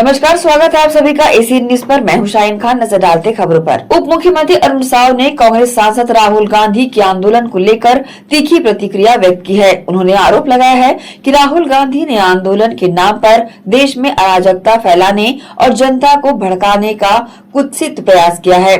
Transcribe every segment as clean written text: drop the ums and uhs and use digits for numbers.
नमस्कार, स्वागत है आप सभी का एसीएन न्यूज पर। मैं हूं शाहीन खान। नजर डालते खबरों पर। उप मुख्यमंत्री अरुण साव ने कांग्रेस सांसद राहुल गांधी के आंदोलन को लेकर तीखी प्रतिक्रिया व्यक्त की है। उन्होंने आरोप लगाया है कि राहुल गांधी ने आंदोलन के नाम पर देश में अराजकता फैलाने और जनता को भड़काने का कुत्सित प्रयास किया है।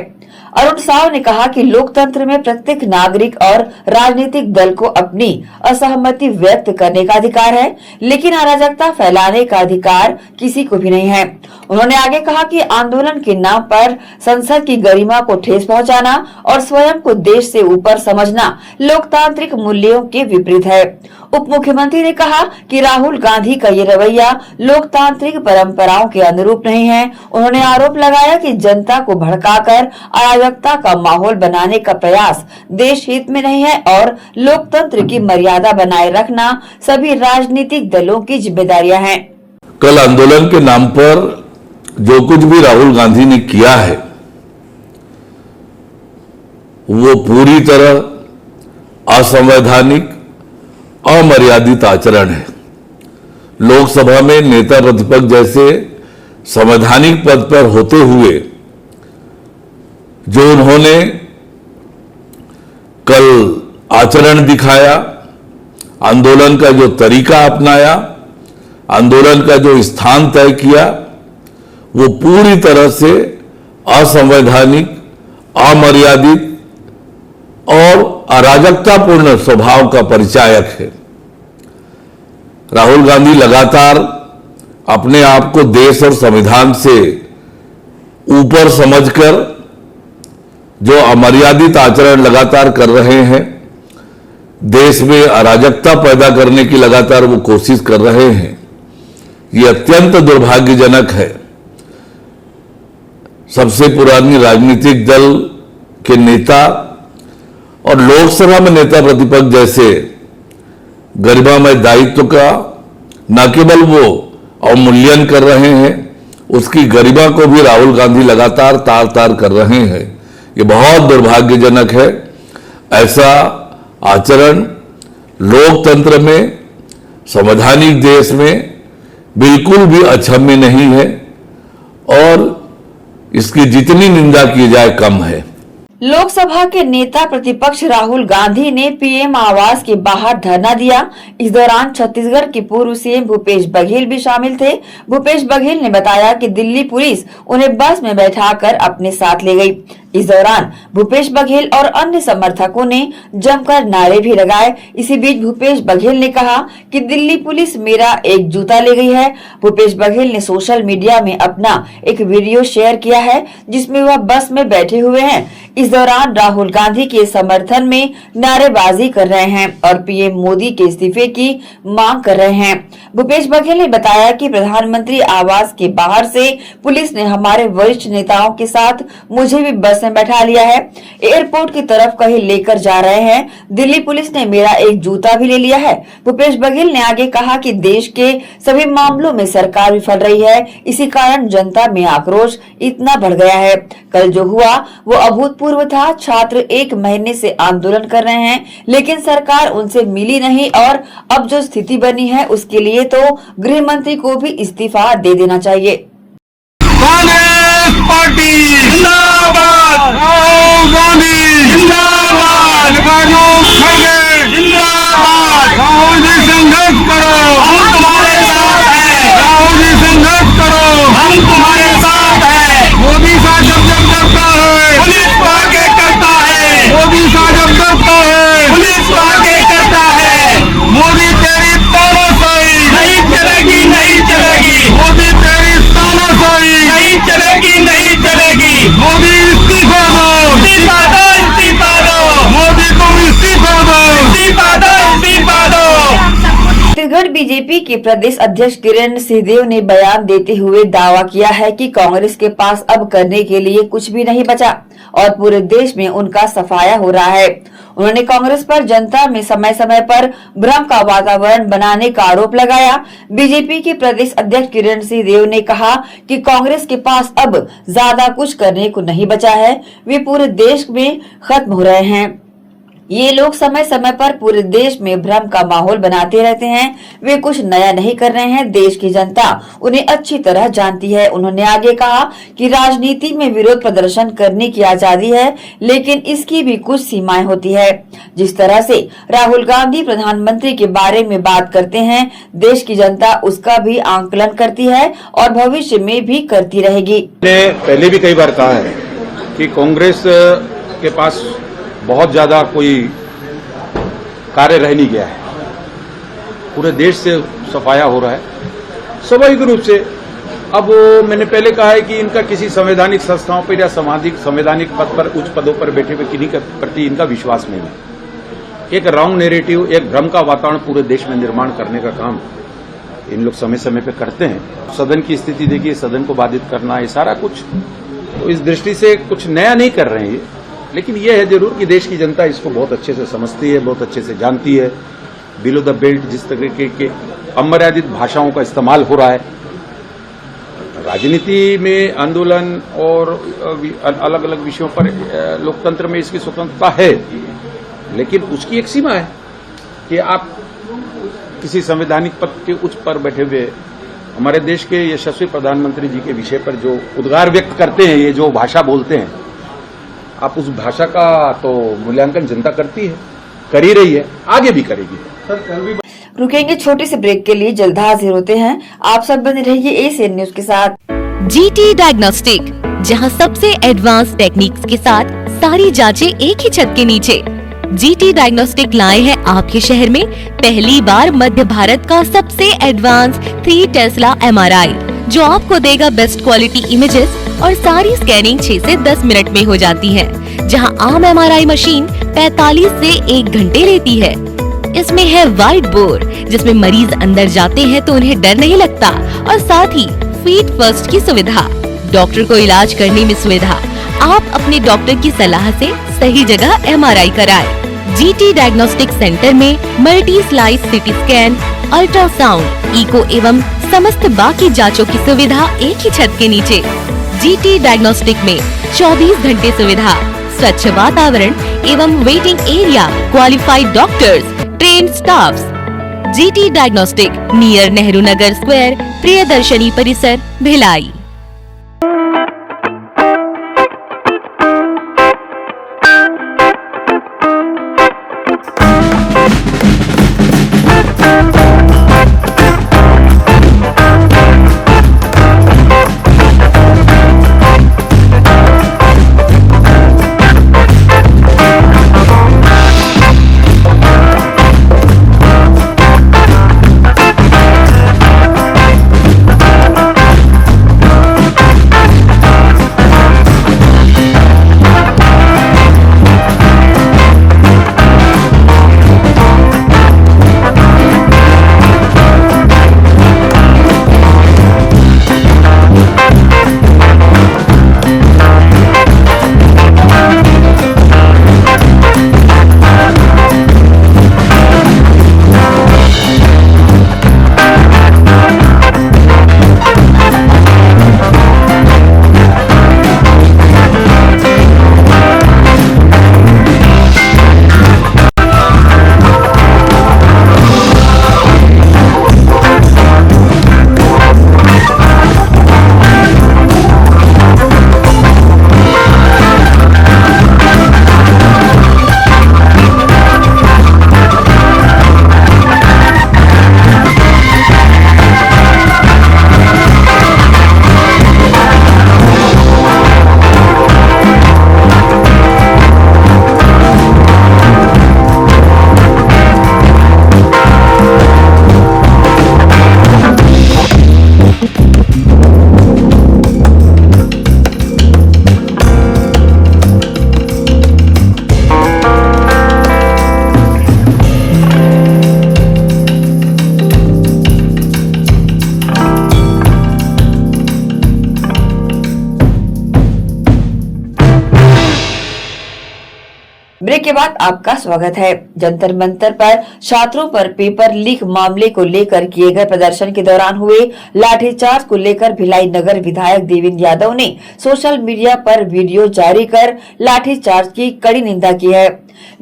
अरुण साव ने कहा कि लोकतंत्र में प्रत्येक नागरिक और राजनीतिक दल को अपनी असहमति व्यक्त करने का अधिकार है, लेकिन अराजकता फैलाने का अधिकार किसी को भी नहीं है। उन्होंने आगे कहा कि आंदोलन के नाम पर संसद की गरिमा को ठेस पहुंचाना और स्वयं को देश से ऊपर समझना लोकतांत्रिक मूल्यों के विपरीत है। उप मुख्यमंत्री ने कहा कि राहुल गांधी का ये रवैया लोकतांत्रिक परंपराओं के अनुरूप नहीं है। उन्होंने आरोप लगाया कि जनता को भड़काकर अराजकता का माहौल बनाने का प्रयास देश हित में नहीं है और लोकतंत्र की मर्यादा बनाए रखना सभी राजनीतिक दलों की जिम्मेदारियां हैं। कल आंदोलन के नाम पर जो कुछ भी राहुल गांधी ने किया है वो पूरी तरह असंवैधानिक, अमर्यादित आचरण है। लोकसभा में नेता प्रतिपक्ष जैसे संवैधानिक पद पर होते हुए जो उन्होंने कल आचरण दिखाया, आंदोलन का जो तरीका अपनाया, आंदोलन का जो स्थान तय किया, वो पूरी तरह से असंवैधानिक, अमर्यादित और अराजकतापूर्ण स्वभाव का परिचायक है। राहुल गांधी लगातार अपने आप को देश और संविधान से ऊपर समझकर जो अमर्यादित आचरण लगातार कर रहे हैं, देश में अराजकता पैदा करने की लगातार वो कोशिश कर रहे हैं, ये अत्यंत दुर्भाग्यजनक है। सबसे पुरानी राजनीतिक दल के नेता और लोकसभा में नेता प्रतिपक्ष जैसे गरिमामय दायित्व का न केवल वो अवमूल्यन कर रहे हैं, उसकी गरिमा को भी राहुल गांधी लगातार तार तार कर रहे हैं। ये बहुत दुर्भाग्यजनक है। ऐसा आचरण लोकतंत्र में, संवैधानिक देश में बिल्कुल भी अक्षम्य नहीं है और इसकी जितनी निंदा की जाए कम है। लोकसभा के नेता प्रतिपक्ष राहुल गांधी ने पीएम आवास के बाहर धरना दिया। इस दौरान छत्तीसगढ़ के पूर्व सीएम भूपेश बघेल भी शामिल थे। भूपेश बघेल ने बताया कि दिल्ली पुलिस उन्हें बस में बैठाकर अपने साथ ले गई। इस दौरान भूपेश बघेल और अन्य समर्थकों ने जमकर नारे भी लगाए। इसी बीच भूपेश बघेल ने कहा कि दिल्ली पुलिस मेरा एक जूता ले गई है। भूपेश बघेल ने सोशल मीडिया में अपना एक वीडियो शेयर किया है जिसमें वह बस में बैठे हुए हैं। इस दौरान राहुल गांधी के समर्थन में नारेबाजी कर रहे हैं और पीएम मोदी के इस्तीफे की मांग कर रहे हैं। भूपेश बघेल ने बताया कि प्रधानमंत्री आवास के बाहर से पुलिस ने हमारे वरिष्ठ नेताओं के साथ मुझे भी बस में बैठा लिया है। एयरपोर्ट की तरफ कहीं लेकर जा रहे हैं। दिल्ली पुलिस ने मेरा एक जूता भी ले लिया है। भूपेश बघेल ने आगे कहा कि देश के सभी मामलों में सरकार विफल रही है, इसी कारण जनता में आक्रोश इतना बढ़ गया है। कल जो हुआ वो अभूतपूर्व था। छात्र 1 महीने से आंदोलन कर रहे हैं, लेकिन सरकार उनसे मिली नहीं और अब जो स्थिति बनी है उसके लिए तो गृह मंत्री को भी इस्तीफा दे देना चाहिए। कांग्रेस पार्टी जिंदाबाद, राहुल गांधी जिंदाबाद, जिंदाबाद, राहुल जी संघर्ष करो, हम तुम्हारे साथ हैं, राहुल जी संघर्ष करो, हम तुम्हारे साथ हैं। मोदी साहब जब करता है पुलिस को आगे करता है, मोदी साहब जब करता है पुलिस को आगे करता है। मोदी तेरी तानाशाही नहीं चलेगी, नहीं चलेगी, मोदी तेरी तानाशाही नहीं चलेगी, नहीं चलेगी। मोदी इस्तीफा दो, इस्तीफा दो, इस्तीफा दो, मोदी तुम इस्तीफा दो, इस्तीफा दो, इस्तीफा दो। छत्तीसगढ़ बीजेपी के प्रदेश अध्यक्ष किरण सिंहदेव ने बयान देते हुए दावा किया है कि कांग्रेस के पास अब करने के लिए कुछ भी नहीं बचा और पूरे देश में उनका सफाया हो रहा है। उन्होंने कांग्रेस पर जनता में समय समय पर भ्रम का वातावरण बनाने का आरोप लगाया। बीजेपी के प्रदेश अध्यक्ष किरण सिंहदेव ने कहा कि कांग्रेस के पास अब ज्यादा कुछ करने को नहीं बचा है, वे पूरे देश में खत्म हो रहे हैं। ये लोग समय समय पर पूरे देश में भ्रम का माहौल बनाते रहते हैं। वे कुछ नया नहीं कर रहे हैं। देश की जनता उन्हें अच्छी तरह जानती है। उन्होंने आगे कहा कि राजनीति में विरोध प्रदर्शन करने की आजादी है, लेकिन इसकी भी कुछ सीमाएं होती है। जिस तरह से राहुल गांधी प्रधानमंत्री के बारे में बात करते हैं, देश की जनता उसका भी आंकलन करती है और भविष्य में भी करती रहेगी। पहले भी कई बार कहा है कि कांग्रेस के पास बहुत ज्यादा कोई कार्य रह नहीं गया है। पूरे देश से सफाया हो रहा है स्वाभाविक रूप से। अब मैंने पहले कहा है कि इनका किसी संवैधानिक संस्थाओं पर या संवैधानिक पद पर उच्च पदों पर बैठे हुए किन्हीं के प्रति इनका विश्वास नहीं है। एक रॉन्ग नैरेटिव, एक भ्रम का वातावरण पूरे देश में निर्माण करने का काम इन लोग समय समय पे करते हैं। सदन की स्थिति देखिए, सदन को बाधित करना, ये सारा कुछ, तो इस दृष्टि से कुछ नया नहीं कर रहे हैं ये। लेकिन यह है जरूर कि देश की जनता इसको बहुत अच्छे से समझती है, बहुत अच्छे से जानती है। बिलो द बेल्ट जिस तरीके के अमर्यादित भाषाओं का इस्तेमाल हो रहा है, राजनीति में आंदोलन और अलग अलग विषयों पर लोकतंत्र में इसकी स्वतंत्रता है, लेकिन उसकी एक सीमा है कि आप किसी संवैधानिक पद के उच्च पर बैठे हुए हमारे देश के यशस्वी प्रधानमंत्री जी के विषय पर जो उद्गार व्यक्त करते हैं, ये जो भाषा बोलते हैं, आप उस भाषा का तो मूल्यांकन जनता करती है, कर ही रही है, आगे भी करेगी। रुकेंगे छोटे से ब्रेक के लिए, जल्द हाजिर होते हैं। आप सब बने रहिए एसीएन न्यूज के साथ। जीटी डायग्नोस्टिक, जहां सबसे एडवांस टेक्निक्स के साथ सारी जांचें एक ही छत के नीचे। जीटी डायग्नोस्टिक लाए हैं आपके शहर में पहली बार मध्य भारत का सबसे एडवांस 3 टेस्ला एमआरआई, जो आपको देगा बेस्ट क्वालिटी इमेजेस और सारी स्कैनिंग 6 से 10 मिनट में हो जाती है, जहां आम एमआरआई मशीन 45 से 1 घंटे लेती है। इसमें है वाइट बोर्ड, जिसमें मरीज अंदर जाते हैं तो उन्हें डर नहीं लगता, और साथ ही फीट फर्स्ट की सुविधा, डॉक्टर को इलाज करने में सुविधा। आप अपने डॉक्टर की सलाह से सही जगह एमआरआई कराएं। जीटी डायग्नोस्टिक सेंटर में multi slice CT scan, ultrasound, echo एवं समस्त बाकी जांचों की सुविधा एक ही छत के नीचे। जीटी डायग्नोस्टिक में 24 घंटे सुविधा, स्वच्छ वातावरण एवं waiting area, qualified doctors, trained staffs. GT diagnostic, near Nehru Nagar square, Priyadarshini परिसर, भिलाई। ब्रेक के बाद आपका स्वागत है। जंतर मंतर पर छात्रों पर पेपर लीक मामले को लेकर किए गए प्रदर्शन के दौरान हुए लाठीचार्ज को लेकर भिलाई नगर विधायक देवेंद्र यादव ने सोशल मीडिया पर वीडियो जारी कर लाठीचार्ज की कड़ी निंदा की है।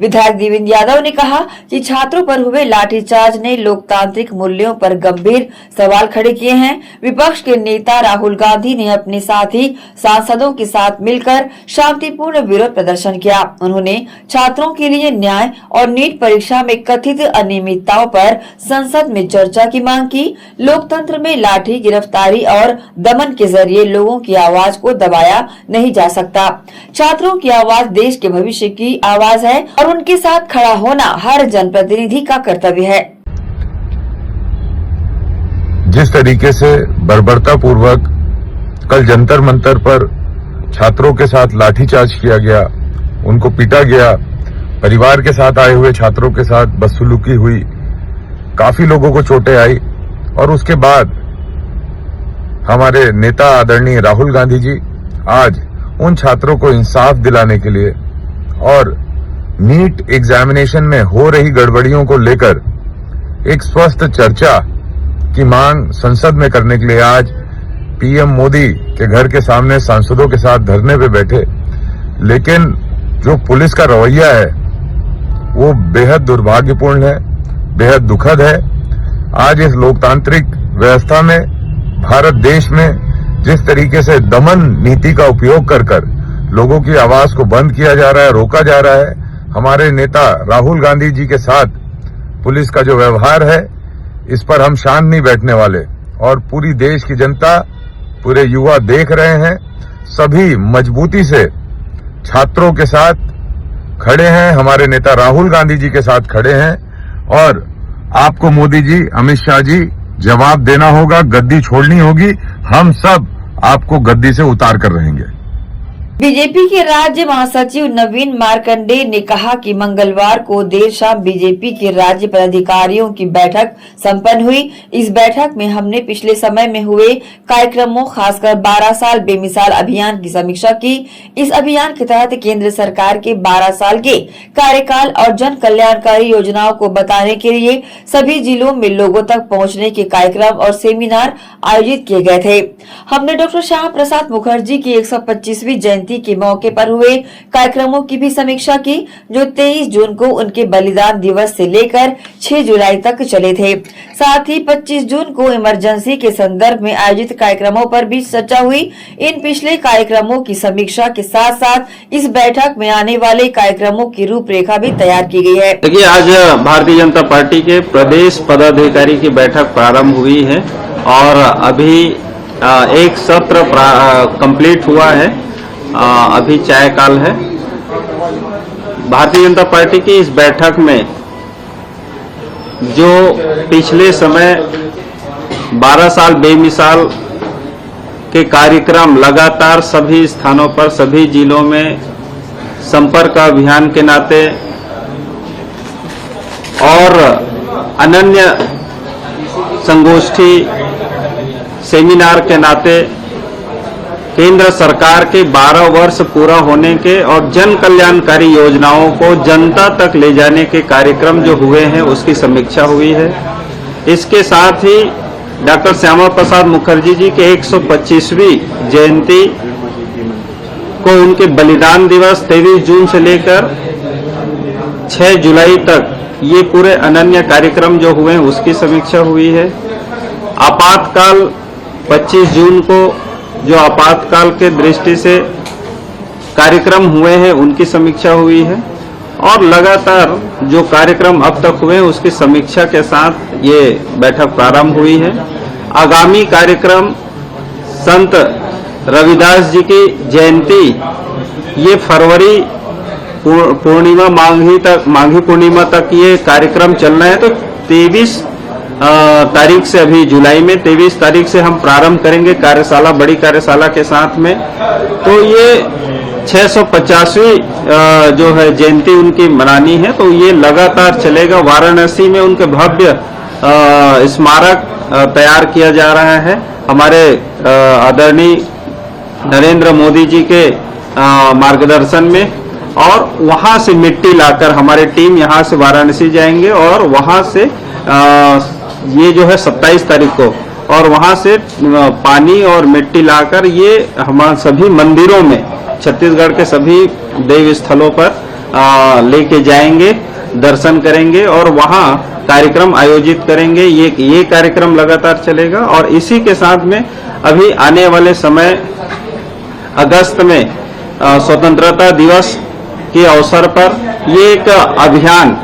विधायक देवेंद्र यादव ने कहा कि छात्रों पर हुए लाठीचार्ज ने लोकतांत्रिक मूल्यों पर गंभीर सवाल खड़े किए हैं। विपक्ष के नेता राहुल गांधी ने अपने साथी सांसदों के साथ मिलकर शांतिपूर्ण विरोध प्रदर्शन किया। उन्होंने छात्रों के लिए न्याय और नीट परीक्षा में कथित अनियमितताओं पर संसद में चर्चा की मांग की। लोकतंत्र में लाठी, गिरफ्तारी और दमन के जरिए लोगों की आवाज को दबाया नहीं जा सकता। छात्रों की आवाज देश के भविष्य की आवाज है और उनके साथ खड़ा होना हर जनप्रतिनिधि का कर्तव्य है। जिस तरीके से बर्बरता पूर्वक कल जंतर मंतर पर छात्रों के साथ लाठीचार्ज किया गया, उनको पीटा गया, परिवार के साथ आए हुए छात्रों के साथ बदसलूकी हुई, काफी लोगों को चोटें आई और उसके बाद हमारे नेता आदरणीय राहुल गांधी जी आज उन छात्रों को इंसाफ दिलाने के लिए और नीट एग्जामिनेशन में हो रही गड़बड़ियों को लेकर एक स्वस्थ चर्चा की मांग संसद में करने के लिए आज पीएम मोदी के घर के सामने सांसदों के साथ धरने पे बैठे। लेकिन जो पुलिस का रवैया है वो बेहद दुर्भाग्यपूर्ण है, बेहद दुखद है। आज इस लोकतांत्रिक व्यवस्था में, भारत देश में जिस तरीके से दमन नीति का उपयोग कर लोगों की आवाज को बंद किया जा रहा है, रोका जा रहा है, हमारे नेता राहुल गांधी जी के साथ पुलिस का जो व्यवहार है, इस पर हम शांत नहीं बैठने वाले और पूरी देश की जनता, पूरे युवा देख रहे हैं। सभी मजबूती से छात्रों के साथ खड़े हैं, हमारे नेता राहुल गांधी जी के साथ खड़े हैं और आपको मोदी जी, अमित शाह जी जवाब देना होगा, गद्दी छोड़नी होगी। हम सब आपको गद्दी से उतार कर रहेंगे। बीजेपी के राज्य महासचिव नवीन मार्कंडे ने कहा कि मंगलवार को देर शाम बीजेपी के राज्य पदाधिकारियों की बैठक संपन्न हुई। इस बैठक में हमने पिछले समय में हुए कार्यक्रमों, खासकर 12 साल बेमिसाल अभियान की समीक्षा की। इस अभियान के तहत केंद्र सरकार के 12 साल के कार्यकाल और जन कल्याणकारी योजनाओं को बताने के लिए सभी जिलों में लोगों तक पहुंचने के कार्यक्रम और सेमिनार आयोजित किए गए थे। हमने डॉक्टर श्यामा प्रसाद मुखर्जी की 125वीं जयंती के मौके पर हुए कार्यक्रमों की भी समीक्षा की, जो 23 जून को उनके बलिदान दिवस से लेकर 6 जुलाई तक चले थे। साथ ही 25 जून को इमरजेंसी के संदर्भ में आयोजित कार्यक्रमों पर भी चर्चा हुई। इन पिछले कार्यक्रमों की समीक्षा के साथ साथ इस बैठक में आने वाले कार्यक्रमों की रूपरेखा भी तैयार की गई है। देखिए, आज भारतीय जनता पार्टी के प्रदेश पदाधिकारी की बैठक प्रारंभ हुई है और अभी एक सत्र कंप्लीट हुआ है। अभी चाय काल है। भारतीय जनता पार्टी की इस बैठक में जो पिछले समय 12 साल बेमिसाल के कार्यक्रम लगातार सभी स्थानों पर, सभी जिलों में संपर्क अभियान के नाते और अनन्य संगोष्ठी सेमिनार के नाते केंद्र सरकार के 12 वर्ष पूरा होने के और जन कल्याणकारी योजनाओं को जनता तक ले जाने के कार्यक्रम जो हुए हैं उसकी समीक्षा हुई है। इसके साथ ही डॉक्टर श्यामा प्रसाद मुखर्जी जी के 125वीं जयंती को उनके बलिदान दिवस 23 जून से लेकर 6 जुलाई तक ये पूरे अनन्य कार्यक्रम जो हुए हैं उसकी समीक्षा हुई है। आपातकाल 25 जून को जो आपातकाल के दृष्टि से कार्यक्रम हुए हैं उनकी समीक्षा हुई है और लगातार जो कार्यक्रम अब तक हुए हैं उसकी समीक्षा के साथ ये बैठक प्रारंभ हुई है। आगामी कार्यक्रम संत रविदास जी की जयंती ये फरवरी पूर्णिमा माघी पूर्णिमा तक ये कार्यक्रम चलना है। तो 23 तारीख से, अभी जुलाई में 23 तारीख से हम प्रारंभ करेंगे कार्यशाला, बड़ी कार्यशाला के साथ में। तो ये 650वीं जो है जयंती उनकी मनानी है, तो ये लगातार चलेगा। वाराणसी में उनके भव्य स्मारक तैयार किया जा रहा है हमारे आदरणीय नरेंद्र मोदी जी के मार्गदर्शन में, और वहां से मिट्टी लाकर हमारी टीम यहां से वाराणसी जाएंगे और वहां से ये जो है 27 तारीख को, और वहां से पानी और मिट्टी लाकर ये हमारे सभी मंदिरों में, छत्तीसगढ़ के सभी देव स्थलों पर लेके जाएंगे, दर्शन करेंगे और वहां कार्यक्रम आयोजित करेंगे। ये कार्यक्रम लगातार चलेगा और इसी के साथ में अभी आने वाले समय अगस्त में स्वतंत्रता दिवस के अवसर पर ये एक अभियान,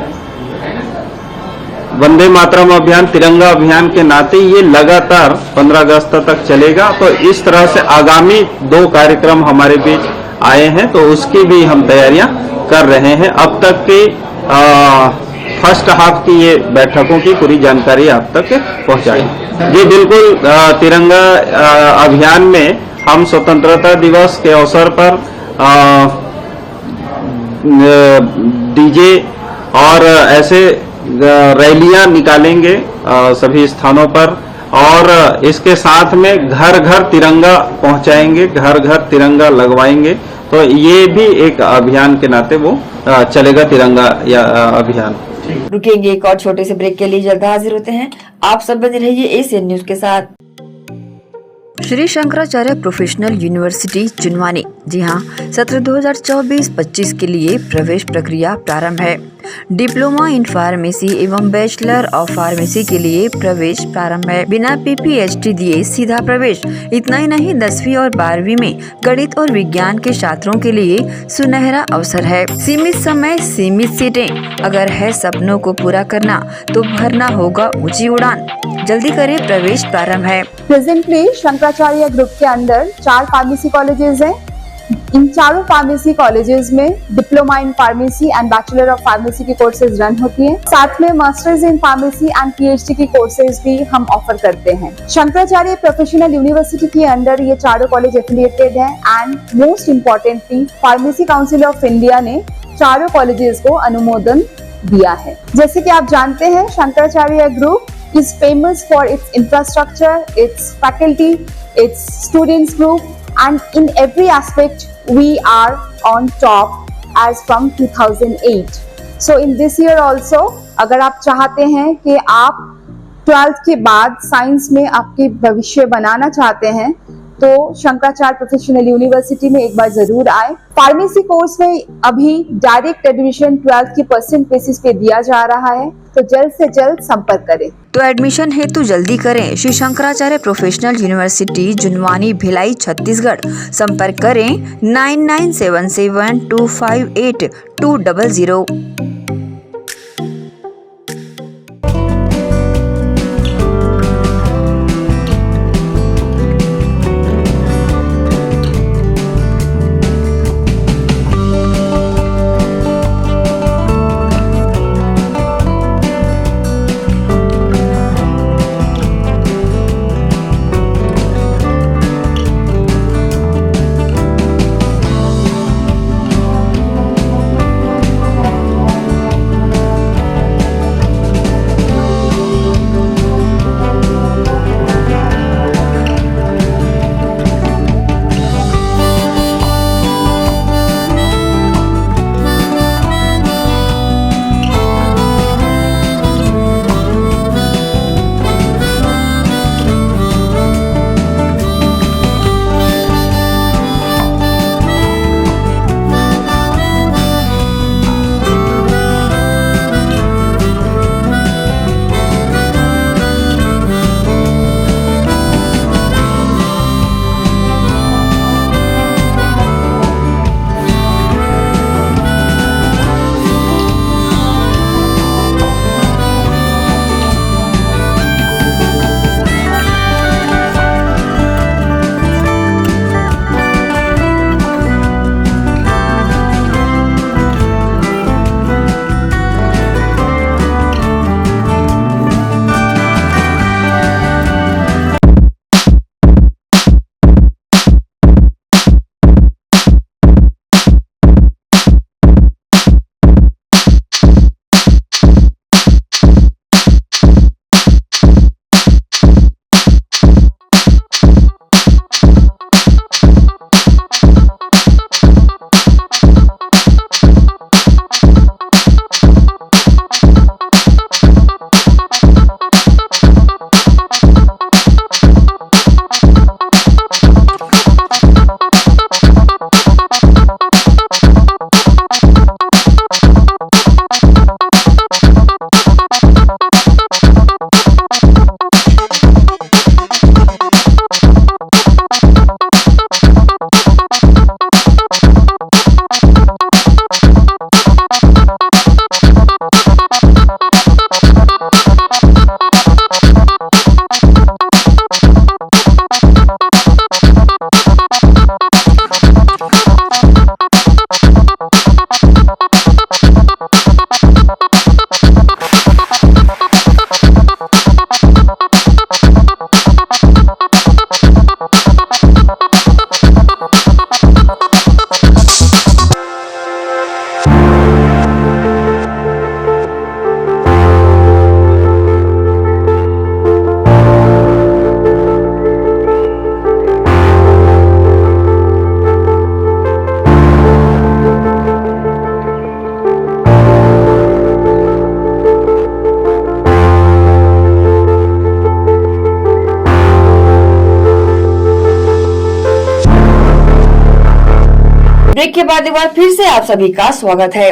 वंदे मातरम अभियान, तिरंगा अभियान के नाते ये लगातार 15 अगस्त तक चलेगा। तो इस तरह से आगामी 2 कार्यक्रम हमारे बीच आए हैं, तो उसकी भी हम तैयारियां कर रहे हैं। अब तक की फर्स्ट हाफ की ये बैठकों की पूरी जानकारी आप तक पहुंचाई। जी बिल्कुल, तिरंगा अभियान में हम स्वतंत्रता दिवस के अवसर पर डीजे और ऐसे रैलियां निकालेंगे सभी स्थानों पर और इसके साथ में घर घर तिरंगा पहुंचाएंगे, घर घर तिरंगा लगवाएंगे। तो ये भी एक अभियान के नाते वो चलेगा, तिरंगा अभियान। रुकेंगे एक और छोटे से ब्रेक के लिए, जल्द हाजिर होते हैं। आप सब बने रहिए एशियन न्यूज के साथ। श्री शंकराचार्य प्रोफेशनल यूनिवर्सिटी जुनवानी, जी हाँ, सत्र 2024-25 के लिए प्रवेश प्रक्रिया प्रारंभ है। डिप्लोमा इन फार्मेसी एवं बैचलर ऑफ फार्मेसी के लिए प्रवेश प्रारंभ है। बिना PPHD दिए सीधा प्रवेश। इतना ही नहीं, 10वीं और 12वीं में गणित और विज्ञान के छात्रों के लिए सुनहरा अवसर है। सीमित समय, सीमित सीटें। अगर है सपनों को पूरा करना तो भरना होगा ऊंची उड़ान। जल्दी करें, प्रवेश प्रारंभ है। प्रेजेंटली शंकराचार्य ग्रुप के अंदर 4 फार्मेसी कॉलेजेस हैं। इन चारों फार्मेसी कॉलेजेस में diploma in pharmacy and bachelor of pharmacy की कोर्सेज रन होती हैं। साथ में masters in pharmacy and PhD की कोर्सेज भी हम ऑफर करते हैं। शंकराचार्य प्रोफेशनल यूनिवर्सिटी के अंदर ये चारों कॉलेज एफिलिएटेड हैं and most importantly pharmacy council of India ने चारों कॉलेजेस को अनुमोदन दिया है। जैसे कि आप जानते हैं, Shankaracharya group is famous for its infrastructure, its faculty, its students group, and in every aspect we are on top as from 2008. So in this year also, अगर आप चाहते हैं कि आप 12th के बाद साइंस में आपके भविष्य बनाना चाहते हैं तो शंकराचार्य प्रोफेशनल यूनिवर्सिटी में एक बार जरूर आए। फार्मेसी कोर्स में अभी डायरेक्ट एडमिशन 12th की % बेसिस पे दिया जा रहा है, तो जल्द से जल्द संपर्क करें। तो एडमिशन हेतु जल्दी करें। Shri Shankaracharya professional university Junwani, Bhilai, Chhattisgarh. संपर्क करें 9977258200। ब्रेक के बाद एक बार फिर से आप सभी का स्वागत है।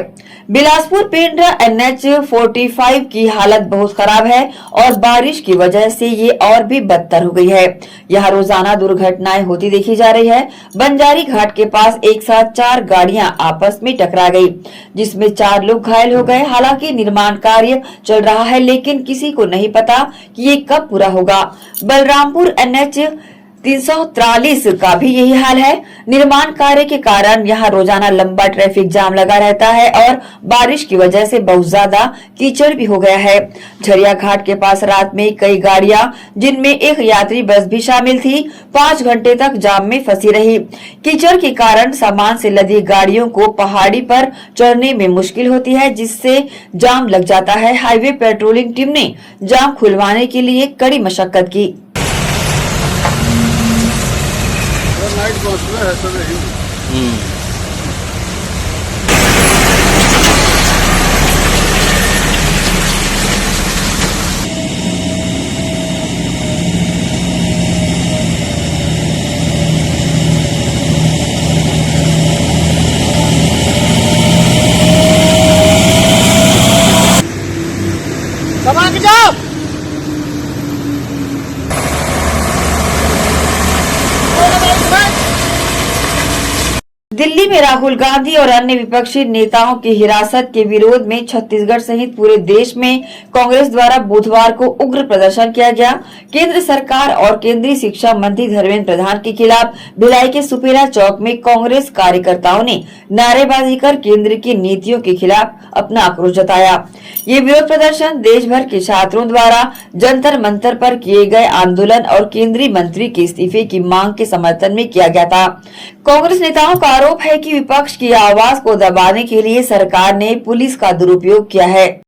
बिलासपुर पेंड्रा NH-45 की हालत बहुत खराब है और बारिश की वजह से ये और भी बदतर हो गई है। यहाँ रोजाना दुर्घटनाएं होती देखी जा रही है। बंजारी घाट के पास एक साथ 4 गाड़ियां आपस में टकरा गई, जिसमें 4 लोग घायल हो गए। हालांकि निर्माण कार्य चल रहा है, लेकिन किसी को नहीं पता कि ये कब पूरा होगा। बलरामपुर NH-343 का भी यही हाल है। निर्माण कार्य के कारण यहाँ रोजाना लंबा ट्रैफिक जाम लगा रहता है और बारिश की वजह से बहुत ज्यादा कीचड़ भी हो गया है। झरिया घाट के पास रात में कई गाड़ियां, जिनमें एक यात्री बस भी शामिल थी, 5 घंटे तक जाम में फंसी रही। कीचड़ के कारण सामान से लदी गाड़ियों को पहाड़ी पर चढ़ने में मुश्किल होती है, जिससे जाम लग जाता है। हाईवे पेट्रोलिंग टीम ने जाम खुलवाने के लिए कड़ी मशक्कत की। दिल्ली में राहुल गांधी और अन्य विपक्षी नेताओं की हिरासत के विरोध में छत्तीसगढ़ सहित पूरे देश में कांग्रेस द्वारा बुधवार को उग्र प्रदर्शन किया गया। केंद्र सरकार और केंद्रीय शिक्षा मंत्री धर्मेंद्र प्रधान के खिलाफ भिलाई के सुपेरा चौक में कांग्रेस कार्यकर्ताओं ने नारेबाजी कर केंद्र की नीतियों के खिलाफ अपना आक्रोश जताया। ये विरोध प्रदर्शन देश भर के छात्रों द्वारा जंतर मंतर पर किए गए आंदोलन और केंद्रीय मंत्री के इस्तीफे की मांग के समर्थन में किया गया था। कांग्रेस नेताओं का आरोप है कि विपक्ष की आवाज को दबाने के लिए सरकार ने पुलिस का दुरुपयोग किया है।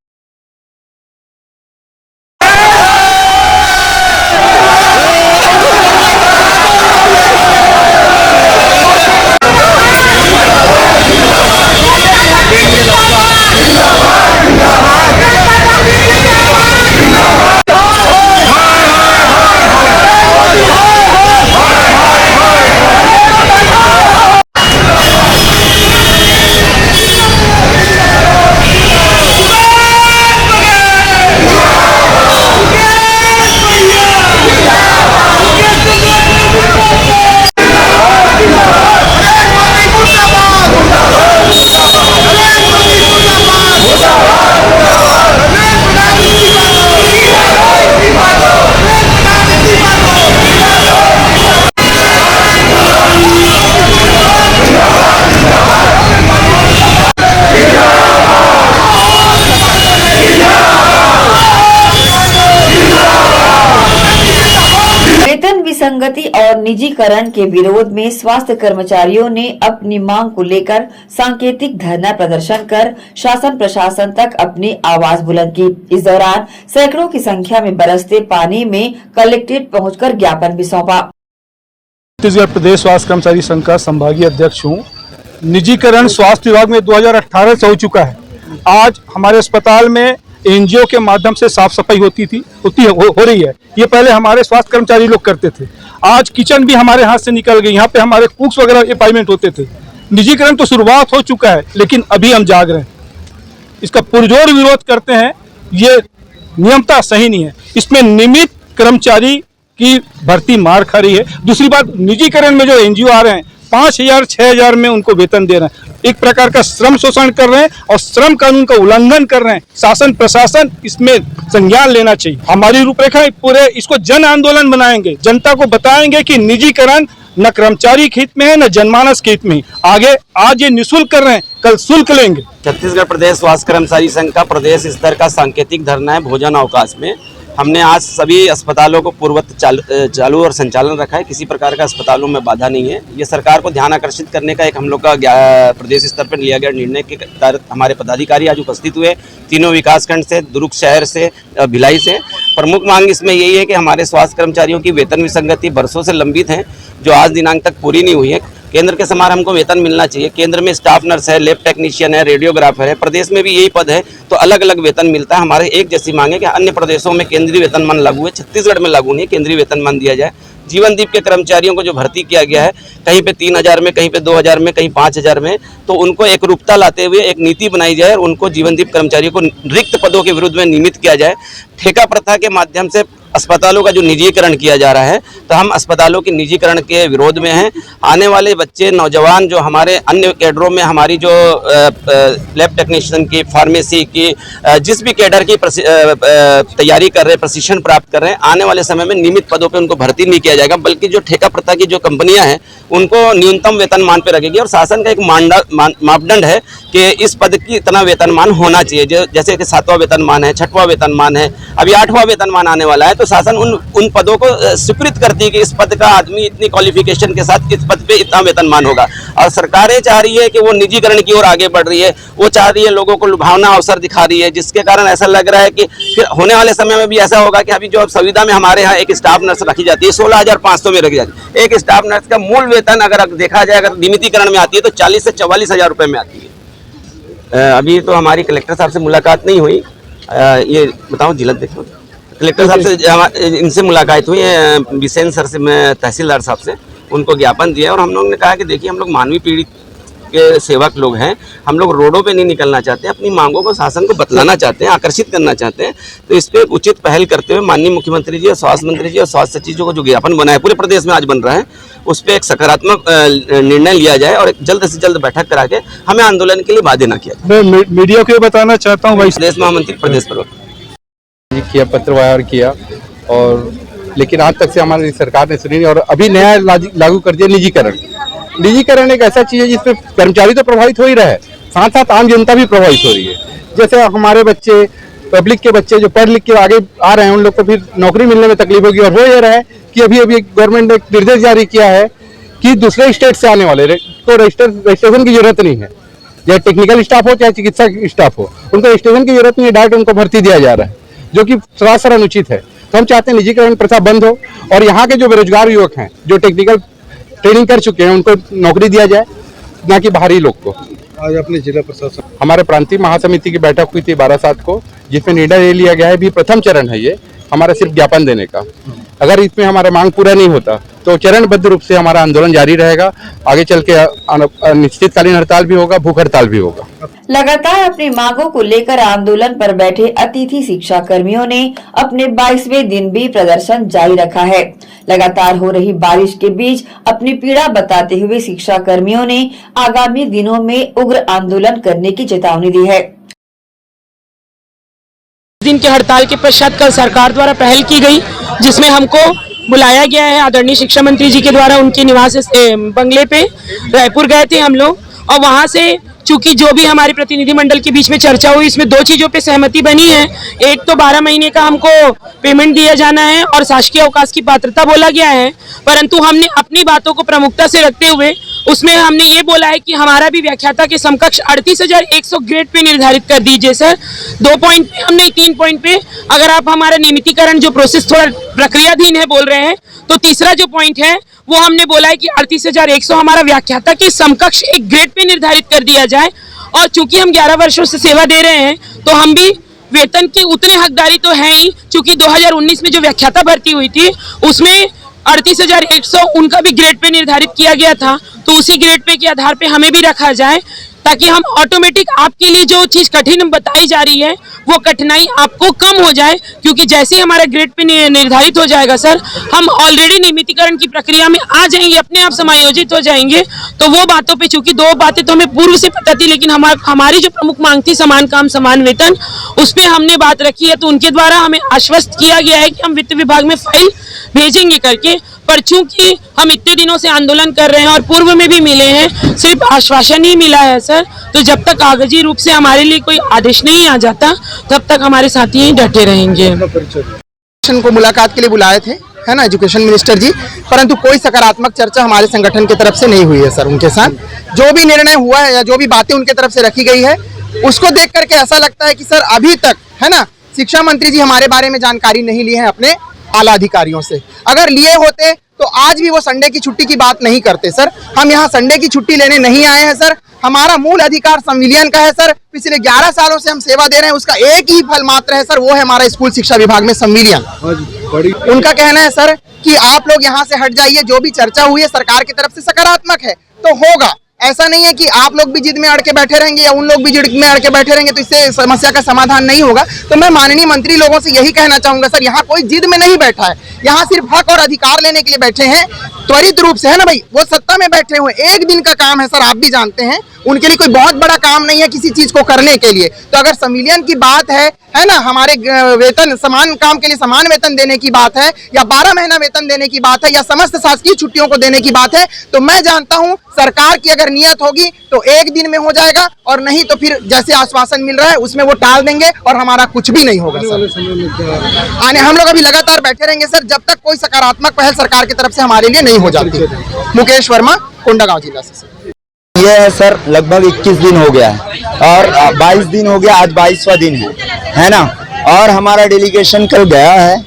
विसंगति और निजीकरण के विरोध में स्वास्थ्य कर्मचारियों ने अपनी मांग को लेकर सांकेतिक धरना प्रदर्शन कर शासन प्रशासन तक अपनी आवाज बुलंद की। इस दौरान सैकड़ों की संख्या में बरसते पानी में कलेक्ट्रेट पहुंचकर ज्ञापन भी सौंपा। छत्तीसगढ़ प्रदेश स्वास्थ्य कर्मचारी संघ का संभागीय अध्यक्ष हूँ। निजीकरण स्वास्थ्य विभाग में 2018 से हो चुका है। आज हमारे अस्पताल में एनजीओ के माध्यम से साफ सफाई हो रही है। ये पहले हमारे स्वास्थ्य कर्मचारी लोग करते थे। आज किचन भी हमारे हाथ से निकल गई। यहाँ पे हमारे कुक्स वगैरह अपार्टमेंट होते थे। निजीकरण तो शुरुआत हो चुका है, लेकिन अभी हम जाग रहे हैं। इसका पुरजोर विरोध करते हैं। ये नियमता सही नहीं है। इसमें नियमित कर्मचारी की भर्ती मार खा रही है। दूसरी बात, निजीकरण में जो एनजीओ आ रहे हैं 5,000 6,000 में उनको वेतन दे रहे हैं। एक प्रकार का श्रम शोषण कर रहे हैं और श्रम कानून का उल्लंघन कर रहे हैं। शासन प्रशासन इसमें संज्ञान लेना चाहिए। हमारी रूपरेखा पूरे इसको जन आंदोलन बनाएंगे। जनता को बताएंगे कि निजीकरण न कर्मचारी के हित में है, न जनमानस के हित में। आगे आज ये निःशुल्क कर रहे हैं, कल शुल्क लेंगे। छत्तीसगढ़ प्रदेश स्वास्थ्य कर्मचारी संघ का प्रदेश स्तर का सांकेतिक धरना है भोजन अवकाश में। हमने आज सभी अस्पतालों को पूर्ववत चालू और संचालन रखा है। किसी प्रकार का अस्पतालों में बाधा नहीं है। ये सरकार को ध्यान आकर्षित करने का एक हम लोग का प्रदेश स्तर पर लिया गया निर्णय के तहत हमारे पदाधिकारी आज उपस्थित हुए। तीनों विकासखंड से, दुर्ग शहर से, भिलाई से। प्रमुख मांग इसमें यही है कि हमारे स्वास्थ्य कर्मचारियों की वेतन विसंगति बरसों से लंबित है, जो आज दिनांक तक पूरी नहीं हुई है। केंद्र के समान हमको वेतन मिलना चाहिए। केंद्र में स्टाफ नर्स है, लैब टेक्नीशियन है, रेडियोग्राफर है। प्रदेश में भी यही पद है, तो अलग अलग वेतन मिलता है। हमारे एक जैसी मांग है कि अन्य प्रदेशों में केंद्रीय वेतनमान लागू है, छत्तीसगढ़ में लागू नहीं है। केंद्रीय वेतनमान दिया जाए जीवनदीप के कर्मचारियों को जो भर्ती किया गया है, कहीं पे 3000 में, कहीं पे 2000 में, कहीं 5000 में, तो उनको एक रूपता लाते हुए एक नीति बनाई जाए और उनको जीवनदीप कर्मचारियों को रिक्त पदों के विरुद्ध में नियमित किया जाए। ठेका प्रथा के माध्यम से अस्पतालों का जो निजीकरण किया जा रहा है, तो हम अस्पतालों के निजीकरण के विरोध में हैं। आने वाले बच्चे, नौजवान जो हमारे अन्य कैडरों में, हमारी जो लैब टेक्नीशियन की, फार्मेसी की, जिस भी कैडर की तैयारी कर रहे हैं, प्रशिक्षण प्राप्त कर रहे हैं, आने वाले समय में नियमित पदों पे उनको भर्ती नहीं किया जाएगा, बल्कि जो ठेका प्रथा की जो कंपनियां हैं उनको न्यूनतम वेतनमान पे रखेगी। और शासन का एक मापदंड है कि इस पद की इतना वेतनमान होना चाहिए, जैसे कि 7वां वेतनमान है, 6वां वेतनमान है, अभी 8वां वेतनमान आने वाला है। तो शासन उन पदों को स्वीकृत करती है कि इस पद का आदमी इतनी क्वालिफिकेशन के साथ इस पद पे इतना वेतनमान होगा। और सरकारें चाह रही है कि वो निजीकरण की ओर आगे बढ़ रही है, वो चाह रही है लोगों को लुभावना अवसर दिखा रही है, जिसके कारण ऐसा लग रहा है कि फिर होने वाले समय में भी ऐसा होगा कि अभी जो संविदा में हमारे यहाँ एक स्टाफ नर्स रखी जाती है, 16,500 में रखी जाती है। एक स्टाफ नर्स का मूल वेतन अगर देखा जाए, अगर नियमितीकरण में आती है तो 40 से 44,000 रुपये में आती है। अभी तो हमारी कलेक्टर साहब से मुलाकात नहीं हुई, ये बताओ जिला देखो, कलेक्टर साहब से इनसे मुलाकात हुई है, बिसेन सर से, मैं तहसीलदार साहब से उनको ज्ञापन दिया और हम लोग ने कहा कि देखिए हम लोग मानवीय पीढ़ी के सेवक लोग हैं, हम लोग रोडों पे नहीं निकलना चाहते, अपनी मांगों को शासन को बतलाना चाहते हैं, आकर्षित करना चाहते हैं। तो इस पर उचित पहल करते हुए माननीय मुख्यमंत्री जी और स्वास्थ्य मंत्री जी और स्वास्थ्य सचिव को जो ज्ञापन बना है, पूरे प्रदेश में आज बन रहा है, उस पर एक सकारात्मक निर्णय लिया जाए और जल्द से जल्द बैठक करा के हमें आंदोलन के लिए बाध्य न किया। मैं मीडिया को बताना चाहता हूँ, प्रदेश महामंत्री, प्रदेश प्रवक्ता किया, पत्र वायर किया, और लेकिन आज तक से हमारी सरकार ने सुनी नहीं। और अभी नया लागू कर दिया निजीकरण। निजीकरण एक ऐसा चीज है जिसमें कर्मचारी तो प्रभावित हो ही रहा है, साथ साथ आम जनता भी प्रभावित हो रही है। जैसे हमारे बच्चे, पब्लिक के बच्चे जो पढ़ लिख के आगे आ रहे हैं, उन लोग को फिर नौकरी मिलने में तकलीफ होगी। और हो ये रहा है कि अभी गवर्नमेंट ने एक निर्देश जारी किया है कि दूसरे स्टेट से आने वाले को रजिस्ट्रेशन की जरूरत नहीं है, चाहे टेक्निकल स्टाफ हो चाहे चिकित्सा स्टाफ हो, उनको रजिस्ट्रेशन की जरूरत नहीं है, डायरेक्ट उनको भर्ती दिया जा रहा है, जो कि सरासर अनुचित है। तो हम चाहते हैं निजीकरण प्रथा बंद हो और यहाँ के जो बेरोजगार युवक हैं, जो टेक्निकल ट्रेनिंग कर चुके हैं, उनको नौकरी दिया जाए, ना कि बाहरी लोग को। आज अपने जिला प्रशासन, हमारे प्रांतीय महासमिति की बैठक हुई थी 12/7 को, जिसमें निर्णय ले लिया गया है, भी प्रथम चरण है ये हमारा सिर्फ ज्ञापन देने का। अगर इसमें हमारा मांग पूरा नहीं होता तो चरणबद्ध रूप से हमारा आंदोलन जारी रहेगा। आगे चल के अनिश्चितकालीन हड़ताल भी होगा, भूख हड़ताल भी होगा। लगातार अपनी मांगों को लेकर आंदोलन पर बैठे अतिथि शिक्षा कर्मियों ने अपने 22वें दिन भी प्रदर्शन जारी रखा है। लगातार हो रही बारिश के बीच अपनी पीड़ा बताते हुए शिक्षा कर्मियों ने आगामी दिनों में उग्र आंदोलन करने की चेतावनी दी है। दिन के हड़ताल के पश्चात कल सरकार द्वारा पहल की गई, जिसमें हमको बुलाया गया है आदरणीय शिक्षा मंत्री जी के द्वारा उनके निवास बंगले पे। रायपुर गए थे हम लोग और वहां से चूंकि जो भी हमारे प्रतिनिधि मंडल के बीच में चर्चा हुई, इसमें 2 चीजों पे सहमति बनी है। एक तो 12 महीने का हमको पेमेंट दिया जाना है और शासकीय अवकाश की पात्रता बोला गया है, परंतु हमने अपनी बातों को प्रमुखता से रखते हुए उसमें हमने ये बोला है कि हमारा भी व्याख्याता के समकक्ष 38,100 ग्रेड पे निर्धारित कर दीजिए सर। 2 पॉइंट पे हमने 3 पॉइंट पे अगर आप हमारा नियमितीकरण जो प्रोसेस थोड़ा प्रक्रियाधीन है बोल रहे हैं, तो तीसरा जो पॉइंट है वो हमने बोला है कि 38,100 हमारा व्याख्याता के समकक्ष एक ग्रेड पे निर्धारित कर दिया जाए। और चूंकि हम 11 वर्षों से सेवा दे रहे हैं तो हम भी वेतन की उतने हकदारी तो है ही। चूंकि 2019 में जो व्याख्याता भर्ती हुई थी उसमें 38,100 उनका भी ग्रेड पे निर्धारित किया गया था, तो उसी ग्रेड पे के आधार पे हमें भी रखा जाए, ताकि हम ऑटोमेटिक आपके लिए जो चीज कठिन बताई जा रही है वो कठिनाई आपको कम हो जाए। क्योंकि जैसे ही हमारा ग्रेड पे निर्धारित हो जाएगा सर, हम ऑलरेडी नियमितीकरण की प्रक्रिया में आ जाएंगे, अपने आप समायोजित हो जाएंगे। तो वो बातों पे, चूंकि 2 बातें तो हमें पूर्व से पता थी, लेकिन हमारी जो प्रमुख मांग थी समान काम समान वेतन, उस पर हमने बात रखी है। तो उनके द्वारा हमें आश्वस्त किया गया है कि हम वित्त विभाग में फाइल भेजेंगे करके। पर चूंकि हम इतने दिनों से आंदोलन कर रहे हैं और पूर्व में भी मिले हैं, सिर्फ आश्वासन ही मिला है सर। तो जब तक कागजी रूप से हमारे लिए कोई आदेश नहीं आ जाता तब तक हमारे साथी यहीं डटे रहेंगे। को मुलाकात के लिए बुलाए थे, है ना, एजुकेशन मिनिस्टर जी, परंतु कोई सकारात्मक चर्चा हमारे संगठन की तरफ से नहीं हुई है सर। उनके साथ जो भी निर्णय हुआ है या जो भी बातें उनके तरफ से रखी गई है, उसको देख करके ऐसा लगता है कि सर अभी तक, है ना, शिक्षा मंत्री जी हमारे बारे में जानकारी नहीं ली है अपने आला अधिकारियों से। अगर लिए होते तो आज भी वो संडे की छुट्टी की बात नहीं करते सर। हम यहाँ संडे की छुट्टी लेने नहीं आए हैं सर। हमारा मूल अधिकार संविलियन का है सर। पिछले 11 सालों से हम सेवा दे रहे हैं, उसका एक ही फल मात्र है सर, वो है हमारा स्कूल शिक्षा विभाग में संविलियन। उनका कहना है सर कि आप लोग यहाँ से हट जाइए, जो भी चर्चा हुई है सरकार की तरफ से सकारात्मक है तो होगा। ऐसा नहीं है कि आप लोग भी जिद में अड़ के बैठे रहेंगे या उन लोग भी जिद में अड़ के बैठे रहेंगे तो इससे समस्या का समाधान नहीं होगा। तो मैं माननीय मंत्री लोगों से यही कहना चाहूंगा सर, यहाँ कोई जिद में नहीं बैठा है, यहाँ सिर्फ हक और अधिकार लेने के लिए बैठे हैं त्वरित रूप से, है ना भाई। वो सत्ता में बैठे हुए, एक दिन का काम है सर, आप भी जानते हैं, उनके लिए कोई बहुत बड़ा काम नहीं है किसी चीज को करने के लिए। तो अगर संविलियन की बात है ना, हमारे वेतन समान काम के लिए समान वेतन देने की बात है, या 12 महीना वेतन देने की बात है, या समस्त शासकीय छुट्टियों को देने की बात है, तो मैं जानता हूं सरकार की अगर नियत होगी तो एक दिन में हो जाएगा, और नहीं तो फिर जैसे आश्वासन मिल रहा है उसमें वो टाल देंगे और हमारा कुछ भी नहीं होगा सर। आने हम लोग अभी लगातार बैठे रहेंगे सर जब तक कोई सकारात्मक पहल सरकार की तरफ से हमारे लिए नहीं हो जाती। मुकेश वर्मा, कोंडागांव जिला से। ये है सर, लगभग 21 दिन हो गया है और 22 दिन हो गया, आज 22वां दिन है ना। और हमारा डेलीगेशन कल गया है,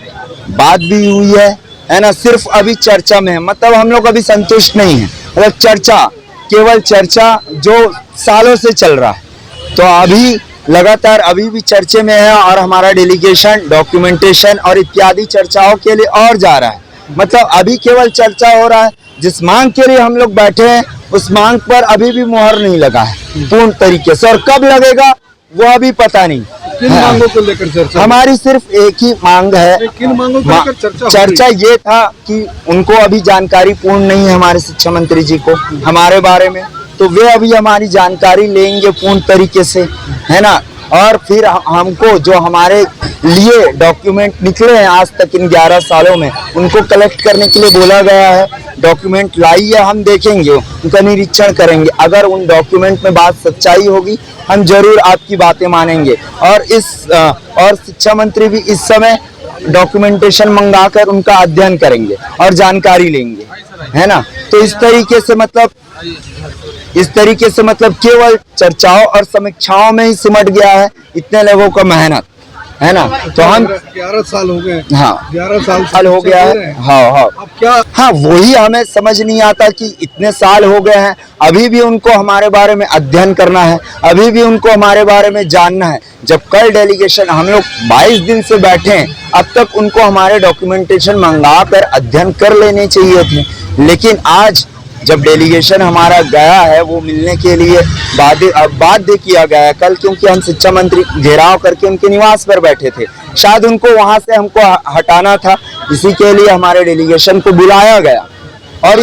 बात भी हुई है ना। सिर्फ अभी चर्चा में है, मतलब हम लोग अभी संतुष्ट नहीं है, मतलब चर्चा, केवल चर्चा जो सालों से चल रहा है, तो अभी लगातार अभी भी चर्चे में है। और हमारा डेलीगेशन डॉक्यूमेंटेशन और इत्यादि चर्चाओं के लिए और जा रहा है, मतलब अभी केवल चर्चा हो रहा है। जिस मांग के लिए हम लोग बैठे हैं उस मांग पर अभी भी मुहर नहीं लगा है पूर्ण तरीके से, और कब लगेगा वो अभी पता नहीं। किन मांगों को लेकर चर्चा? हमारी सिर्फ एक ही मांग है। किन मांगों को लेकर चर्चा ये था कि उनको अभी जानकारी पूर्ण नहीं है हमारे शिक्षा मंत्री जी को हमारे बारे में, तो वे अभी हमारी जानकारी लेंगे पूर्ण तरीके से, है ना। और फिर हमको जो हमारे लिए डॉक्यूमेंट निकले हैं आज तक इन 11 सालों में, उनको कलेक्ट करने के लिए बोला गया है। डॉक्यूमेंट लाइए, हम देखेंगे, उनका निरीक्षण करेंगे। अगर उन डॉक्यूमेंट में बात सच्चाई होगी हम जरूर आपकी बातें मानेंगे। और और शिक्षा मंत्री भी इस समय डॉक्यूमेंटेशन मंगाकर उनका अध्ययन करेंगे और जानकारी लेंगे, है ना। तो इस तरीके से मतलब केवल चर्चाओं और समीक्षाओं में ही सिमट गया है इतने लोगों का मेहनत, है ना। तो हम 11 साल हो गए। हाँ, 11 साल हो गया है। हाँ, अब क्या? हाँ, वही हमें समझ नहीं आता कि इतने साल हो गए हैं, अभी भी उनको हमारे बारे में अध्ययन करना है, अभी भी उनको हमारे बारे में जानना है। जब कल डेलीगेशन हम लोग 22 दिन से बैठे हैं, अब तक उनको हमारे डॉक्यूमेंटेशन मंगा कर अध्ययन कर लेने चाहिए थे। लेकिन आज जब डेलीगेशन हमारा गया है वो मिलने के लिए बाध्य किया गया है कल, क्योंकि हम शिक्षा मंत्री घेराव करके उनके निवास पर बैठे थे, शायद उनको वहां से हमको हटाना था, इसी के लिए हमारे डेलीगेशन को बुलाया गया। और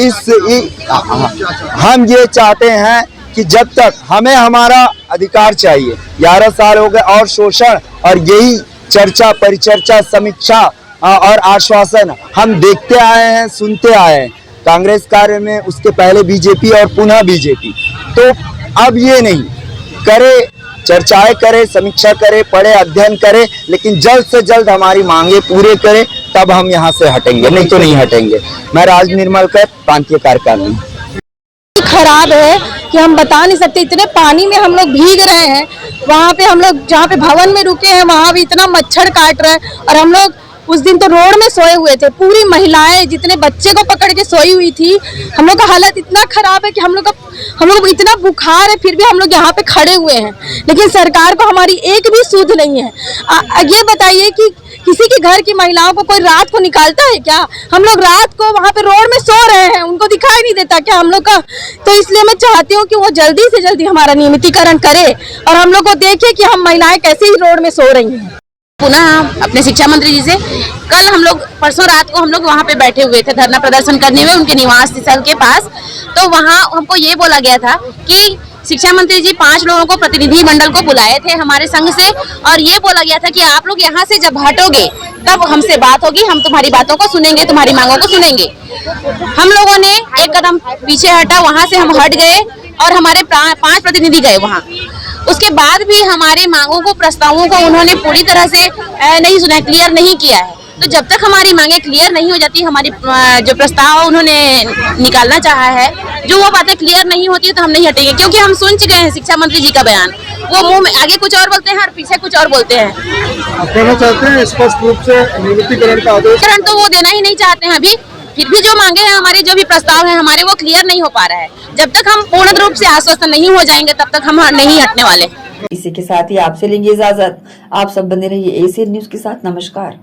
हम ये चाहते हैं कि जब तक हमें हमारा अधिकार चाहिए, 11 साल हो गए और शोषण और यही चर्चा परिचर्चा समीक्षा और आश्वासन हम देखते आए हैं, सुनते आए हैं कांग्रेस कार्य में, उसके पहले बीजेपी और पुनः बीजेपी। तो अब ये नहीं करे, चर्चाएं करे, समीक्षा करे, पढ़े, अध्ययन करे, लेकिन जल्द से जल्द हमारी मांगे पूरे करे, तब हम यहाँ से हटेंगे, नहीं तो नहीं हटेंगे। मैं राज निर्मलकर, प्रांतीय कार्यकारिणी। खराब है कि हम बता नहीं सकते, इतने पानी में हम लोग भीग रहे हैं। वहाँ पे हम लोग जहाँ पे भवन में रुके हैं वहाँ भी इतना मच्छर काट रहा है, और हम लोग उस दिन तो रोड में सोए हुए थे, पूरी महिलाएं जितने बच्चे को पकड़ के सोई हुई थी। हम लोग का हालत इतना खराब है कि हम लोग को इतना बुखार है, फिर भी हम लोग यहाँ पे खड़े हुए हैं, लेकिन सरकार को हमारी एक भी सुध नहीं है। ये बताइए कि किसी के घर की महिलाओं को कोई रात को निकालता है क्या? हम लोग रात को वहाँ पे रोड में सो रहे हैं, उनको दिखाई नहीं देता क्या हम लोग का? तो इसलिए मैं चाहती हूँ कि वो जल्दी से जल्दी हमारा नियमितीकरण करे और हम लोग को देखे कि हम महिलाएं कैसे ही रोड में सो रही हैं। पुनः अपने शिक्षा मंत्री जी से कल हम लोग परसों रात को हम लोग वहाँ पे बैठे हुए थे धरना प्रदर्शन करने में उनके निवास स्थल के पास। तो वहाँ हमको ये बोला गया था कि शिक्षा मंत्री जी 5 लोगों को प्रतिनिधि मंडल को बुलाए थे हमारे संघ से, और ये बोला गया था कि आप लोग यहाँ से जब हटोगे तब हमसे बात होगी, हम तुम्हारी बातों को सुनेंगे, तुम्हारी मांगों को सुनेंगे। हम लोगों ने एक कदम पीछे हटा, वहाँ से हम हट गए और हमारे 5 प्रतिनिधि गए वहाँ। उसके बाद भी हमारी मांगों को, प्रस्तावों को उन्होंने पूरी तरह से नहीं सुना, क्लियर नहीं किया है। तो जब तक हमारी मांगे क्लियर नहीं हो जाती, हमारी जो प्रस्ताव उन्होंने निकालना चाहा है, जो वो बातें क्लियर नहीं होती तो हम नहीं हटेंगे, क्योंकि हम सुन चुके हैं शिक्षा मंत्री जी का बयान। वो मुंह में आगे कुछ और बोलते हैं और पीछे कुछ और बोलते हैं। आप कहना चाहते हैं स्पष्ट रूप से नियमितीकरण का आदेश? तो वो देना ही नहीं चाहते हैं अभी, फिर भी जो मांगे हैं हमारे, जो भी प्रस्ताव है हमारे, वो क्लियर नहीं हो पा रहा है। जब तक हम पूर्ण रूप से आश्वस्त नहीं हो जाएंगे तब तक हम नहीं हटने वाले। इसी के साथ ही आपसे लेंगे इजाजत। आप सब बने रहिए एशियन न्यूज के साथ। नमस्कार।